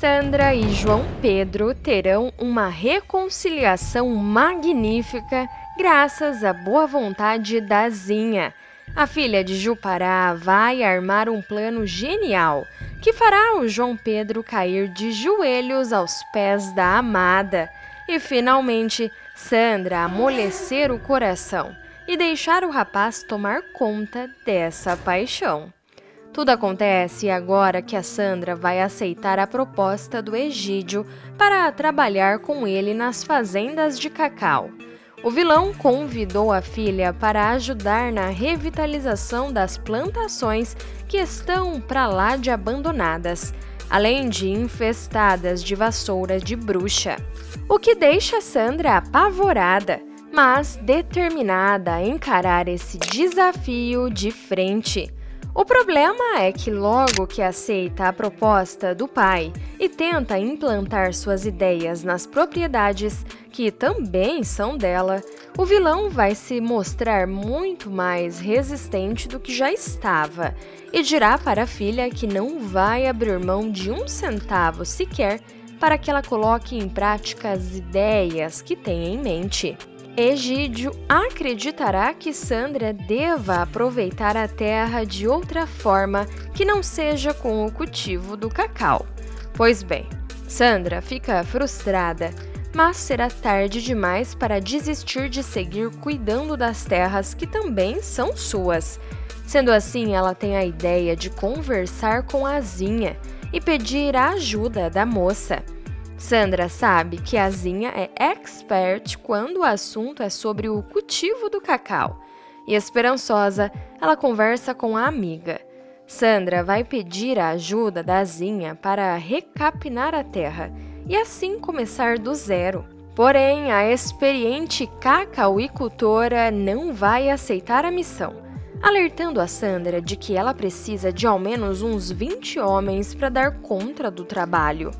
Sandra e João Pedro terão uma reconciliação magnífica graças à boa vontade da Zinha. A filha de Jupará vai armar um plano genial que fará o João Pedro cair de joelhos aos pés da amada e, finalmente, Sandra amolecer o coração e deixar o rapaz tomar conta dessa paixão. Tudo acontece agora que a Sandra vai aceitar a proposta do Egídio para trabalhar com ele nas fazendas de cacau. O vilão convidou a filha para ajudar na revitalização das plantações que estão para lá de abandonadas, além de infestadas de vassouras de bruxa. O que deixa Sandra apavorada, mas determinada a encarar esse desafio de frente. O problema é que logo que aceita a proposta do pai e tenta implantar suas ideias nas propriedades que também são dela, o vilão vai se mostrar muito mais resistente do que já estava e dirá para a filha que não vai abrir mão de um centavo sequer para que ela coloque em prática as ideias que tem em mente. Egídio acreditará que Sandra deva aproveitar a terra de outra forma que não seja com o cultivo do cacau. Pois bem, Sandra fica frustrada, mas será tarde demais para desistir de seguir cuidando das terras que também são suas. Sendo assim, ela tem a ideia de conversar com a Zinha e pedir a ajuda da moça. Sandra sabe que a Zinha é expert quando o assunto é sobre o cultivo do cacau. E esperançosa, ela conversa com a amiga. Sandra vai pedir a ajuda da Zinha para recapinar a terra e assim começar do zero. Porém, a experiente cacauicultora não vai aceitar a missão, alertando a Sandra de que ela precisa de ao menos uns 20 homens para dar conta do trabalho.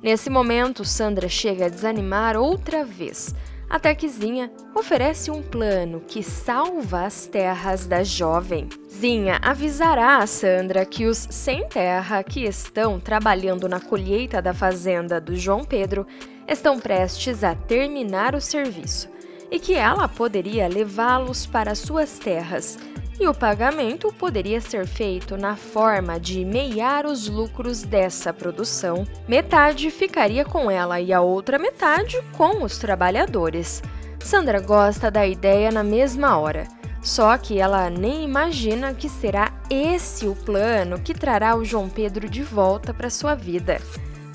Nesse momento, Sandra chega a desanimar outra vez, até que Zinha oferece um plano que salva as terras da jovem. Zinha avisará a Sandra que os sem terra que estão trabalhando na colheita da fazenda do João Pedro estão prestes a terminar o serviço e que ela poderia levá-los para suas terras. E o pagamento poderia ser feito na forma de meiar os lucros dessa produção. Metade ficaria com ela e a outra metade com os trabalhadores. Sandra gosta da ideia na mesma hora, só que ela nem imagina que será esse o plano que trará o João Pedro de volta para sua vida.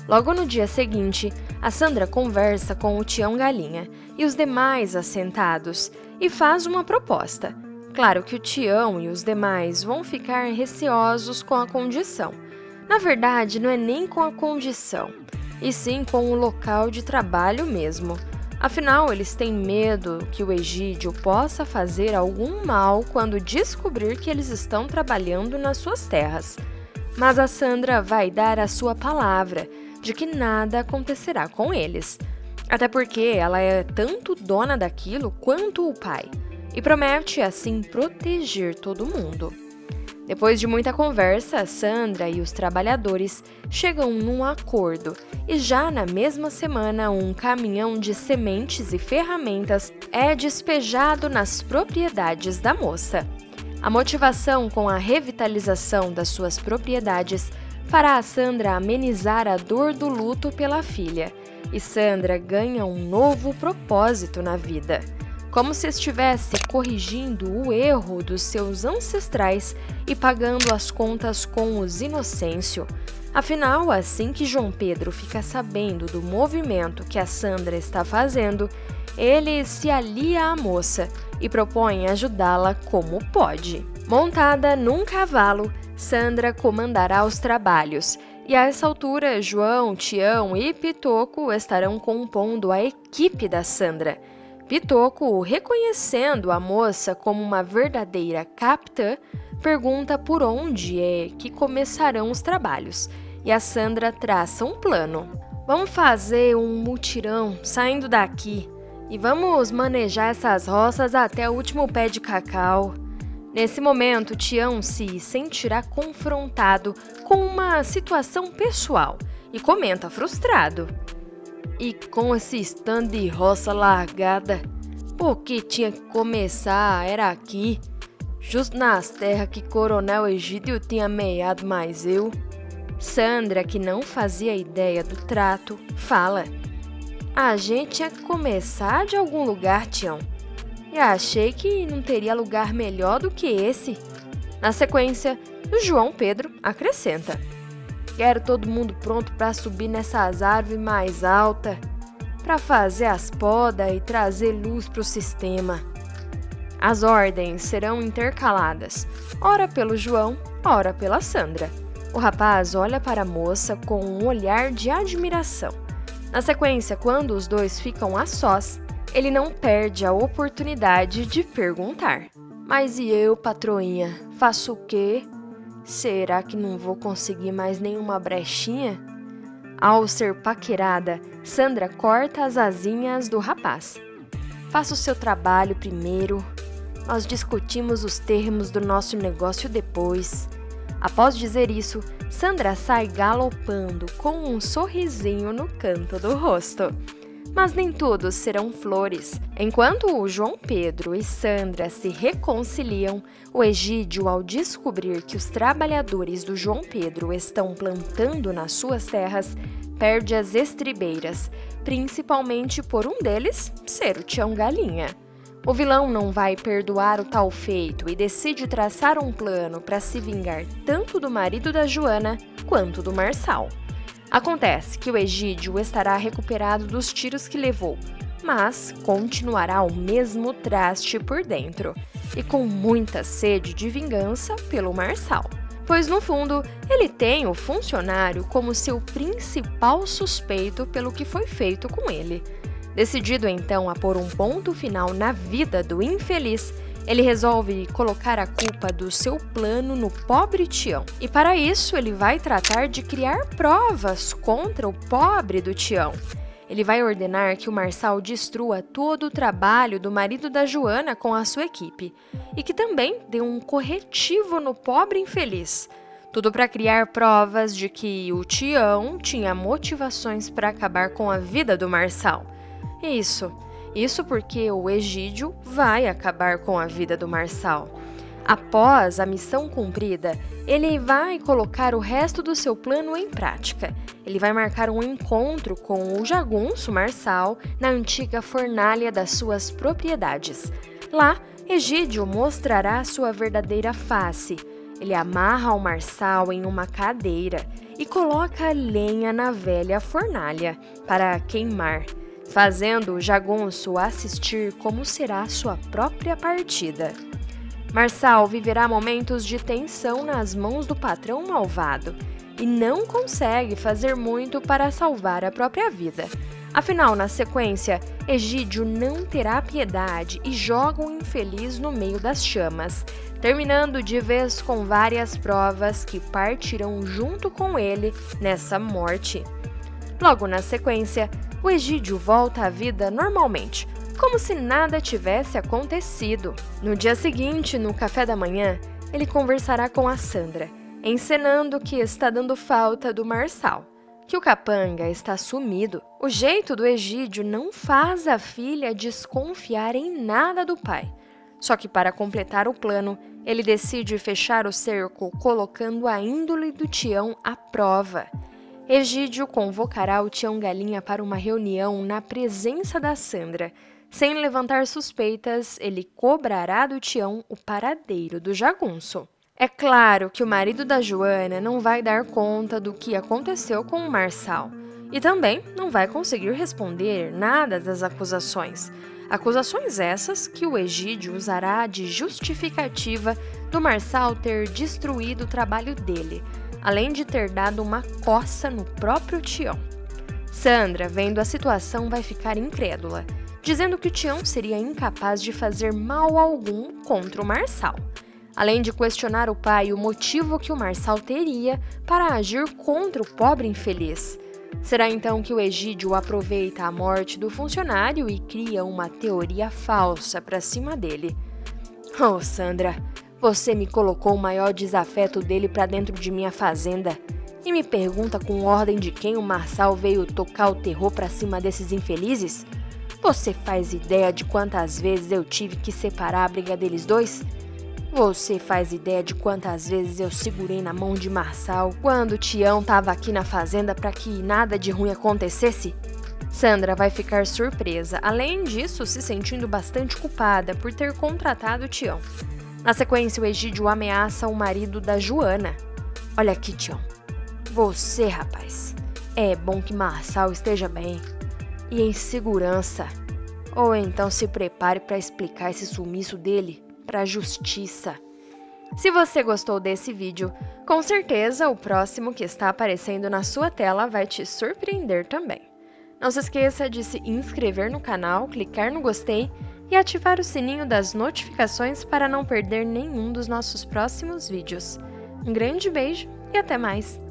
Logo no dia seguinte, a Sandra conversa com o Tião Galinha e os demais assentados e faz uma proposta. Claro que o Tião e os demais vão ficar receosos com a condição. Na verdade, não é nem com a condição, e sim com o local de trabalho mesmo. Afinal, eles têm medo que o Egídio possa fazer algum mal quando descobrir que eles estão trabalhando nas suas terras. Mas a Sandra vai dar a sua palavra de que nada acontecerá com eles. Até porque ela é tanto dona daquilo quanto o pai. E promete, assim, proteger todo mundo. Depois de muita conversa, Sandra e os trabalhadores chegam num acordo e já na mesma semana um caminhão de sementes e ferramentas é despejado nas propriedades da moça. A motivação com a revitalização das suas propriedades fará a Sandra amenizar a dor do luto pela filha, e Sandra ganha um novo propósito na vida. Como se estivesse corrigindo o erro dos seus ancestrais e pagando as contas com os Inocêncio. Afinal, assim que João Pedro fica sabendo do movimento que a Sandra está fazendo, ele se alia à moça e propõe ajudá-la como pode. Montada num cavalo, Sandra comandará os trabalhos, e a essa altura, João, Tião e Pitoco estarão compondo a equipe da Sandra. Pitoco, reconhecendo a moça como uma verdadeira capitã, pergunta por onde é que começarão os trabalhos, e a Sandra traça um plano. Vamos fazer um mutirão saindo daqui e vamos manejar essas roças até o último pé de cacau. Nesse momento, Tião se sentirá confrontado com uma situação pessoal e comenta frustrado. E com esse stand de roça largada, por que tinha que começar era aqui, justo nas terras que Coronel Egídio tinha meado mais eu? Sandra, que não fazia ideia do trato, fala: a gente tinha que começar de algum lugar, Tião. E achei que não teria lugar melhor do que esse. Na sequência, o João Pedro acrescenta: quero todo mundo pronto para subir nessas árvores mais altas, para fazer as podas e trazer luz para o sistema. As ordens serão intercaladas, ora pelo João, ora pela Sandra. O rapaz olha para a moça com um olhar de admiração. Na sequência, quando os dois ficam a sós, ele não perde a oportunidade de perguntar: mas e eu, patroinha, faço o quê? Será que não vou conseguir mais nenhuma brechinha? Ao ser paquerada, Sandra corta as asinhas do rapaz. Faça o seu trabalho primeiro. Nós discutimos os termos do nosso negócio depois. Após dizer isso, Sandra sai galopando com um sorrisinho no canto do rosto. Mas nem todos serão flores. Enquanto o João Pedro e Sandra se reconciliam, o Egídio, ao descobrir que os trabalhadores do João Pedro estão plantando nas suas terras, perde as estribeiras, principalmente por um deles ser o Tião Galinha. O vilão não vai perdoar o tal feito e decide traçar um plano para se vingar tanto do marido da Joana quanto do Marçal. Acontece que o Egídio estará recuperado dos tiros que levou, mas continuará o mesmo traste por dentro e com muita sede de vingança pelo Marçal, pois no fundo ele tem o funcionário como seu principal suspeito pelo que foi feito com ele. Decidido então a pôr um ponto final na vida do infeliz, ele resolve colocar a culpa do seu plano no pobre Tião. E para isso ele vai tratar de criar provas contra o pobre do Tião. Ele vai ordenar que o Marçal destrua todo o trabalho do marido da Joana com a sua equipe e que também dê um corretivo no pobre infeliz. Tudo para criar provas de que o Tião tinha motivações para acabar com a vida do Marçal. Isso porque o Egídio vai acabar com a vida do Marçal. Após a missão cumprida, ele vai colocar o resto do seu plano em prática. Ele vai marcar um encontro com o jagunço Marçal na antiga fornalha das suas propriedades. Lá, Egídio mostrará sua verdadeira face. Ele amarra o Marçal em uma cadeira e coloca lenha na velha fornalha para queimar, fazendo o jagunço assistir como será sua própria partida. Marçal viverá momentos de tensão nas mãos do patrão malvado e não consegue fazer muito para salvar a própria vida. Afinal, na sequência, Egídio não terá piedade e joga o infeliz no meio das chamas, terminando de vez com várias provas que partirão junto com ele nessa morte. Logo na sequência, o Egídio volta à vida normalmente, como se nada tivesse acontecido. No dia seguinte, no café da manhã, ele conversará com a Sandra, encenando que está dando falta do Marçal, que o capanga está sumido. O jeito do Egídio não faz a filha desconfiar em nada do pai. Só que para completar o plano, ele decide fechar o cerco colocando a índole do Tião à prova. Egídio convocará o Tião Galinha para uma reunião na presença da Sandra. Sem levantar suspeitas, ele cobrará do Tião o paradeiro do jagunço. É claro que o marido da Joana não vai dar conta do que aconteceu com o Marçal e também não vai conseguir responder nada das acusações. Acusações essas que o Egídio usará de justificativa do Marçal ter destruído o trabalho dele, além de ter dado uma coça no próprio Tião. Sandra, vendo a situação, vai ficar incrédula, dizendo que o Tião seria incapaz de fazer mal algum contra o Marçal, além de questionar o pai o motivo que o Marçal teria para agir contra o pobre infeliz. Será então que o Egídio aproveita a morte do funcionário e cria uma teoria falsa para cima dele. Oh, Sandra, você me colocou o maior desafeto dele para dentro de minha fazenda. E me pergunta com ordem de quem o Marçal veio tocar o terror pra cima desses infelizes? Você faz ideia de quantas vezes eu tive que separar a briga deles dois? Você faz ideia de quantas vezes eu segurei na mão de Marçal quando o Tião tava aqui na fazenda para que nada de ruim acontecesse? Sandra vai ficar surpresa, além disso, se sentindo bastante culpada por ter contratado o Tião. Na sequência, o Egídio ameaça o marido da Joana. Olha aqui, Tião. Você, rapaz, é bom que Marçal esteja bem e em segurança. Ou então se prepare para explicar esse sumiço dele para a justiça. Se você gostou desse vídeo, com certeza o próximo que está aparecendo na sua tela vai te surpreender também. Não se esqueça de se inscrever no canal, clicar no gostei e ativar o sininho das notificações para não perder nenhum dos nossos próximos vídeos. Um grande beijo e até mais!